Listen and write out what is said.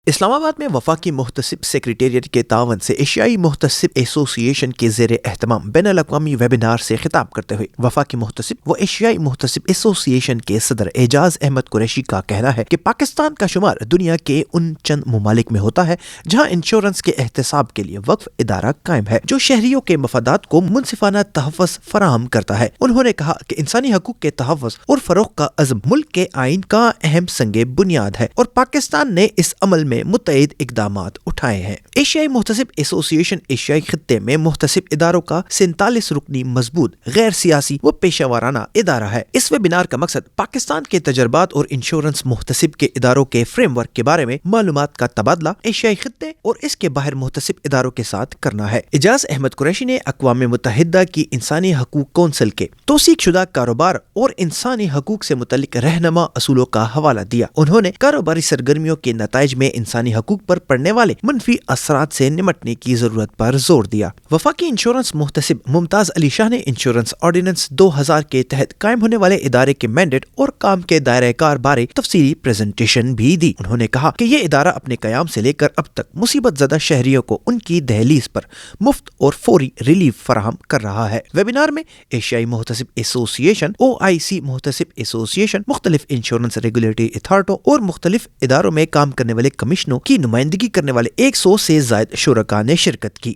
اسلام آباد میں وفاقی محتسب سیکریٹریٹ کے تعاون سے ایشیائی محتسب ایسوسی ایشن کے زیر اہتمام بین الاقوامی ویبینار سے خطاب کرتے ہوئے وفاقی محتسب و ایشیائی محتسب ایسوسی ایشن کے صدر اعجاز احمد قریشی کا کہنا ہے کہ پاکستان کا شمار دنیا کے ان چند ممالک میں ہوتا ہے جہاں انشورنس کے احتساب کے لیے وقف ادارہ قائم ہے جو شہریوں کے مفادات کو منصفانہ تحفظ فراہم کرتا ہے۔ انہوں نے کہا کہ انسانی حقوق کے تحفظ اور فروغ کا عزم ملک کے آئین کا اہم سنگ بنیاد ہے اور پاکستان نے اس عمل میں متعدد اقدامات اٹھائے ہیں۔ ایشیائی محتسب ایسوسی ایشن ایشیائی خطے میں محتسب اداروں کا 47 رکنی مضبوط غیر سیاسی و پیشہ ورانہ ادارہ ہے۔ اس ویبینار کا مقصد پاکستان کے تجربات اور انشورنس محتسب کے اداروں کے فریم ورک کے بارے میں معلومات کا تبادلہ ایشیائی خطے اور اس کے باہر محتسب اداروں کے ساتھ کرنا ہے۔ اعجاز احمد قریشی نے اقوام متحدہ کی انسانی حقوق کونسل کے توثیق شدہ کاروبار اور انسانی حقوق سے متعلق رہنما اصولوں کا حوالہ دیا۔ انہوں نے کاروباری سرگرمیوں کے نتائج میں انسانی حقوق پر پڑنے والے منفی اثرات سے نمٹنے کی ضرورت پر زور دیا۔ وفاقی انشورنس محتسب ممتاز علی شاہ نے انشورنس آرڈیننس 2000 کے تحت قائم ہونے والے ادارے کے مینڈیٹ اور کام کے دائرہ کار بارے تفصیلی پریزنٹیشن بھی دی۔ انہوں نے کہا کہ یہ ادارہ اپنے قیام سے لے کر اب تک مصیبت زدہ شہریوں کو ان کی دہلیز پر مفت اور فوری ریلیف فراہم کر رہا ہے۔ ویبینار میں ایشیائی محتسب ایسوسی ایشن، OIC محتسب ایسوسی ایشن، مختلف انشورنس ریگولیٹری اتھارٹیوں اور مختلف اداروں میں کام کرنے والے کمشنوں کی نمائندگی کرنے والے 100 سے زائد شرکاء نے شرکت کی۔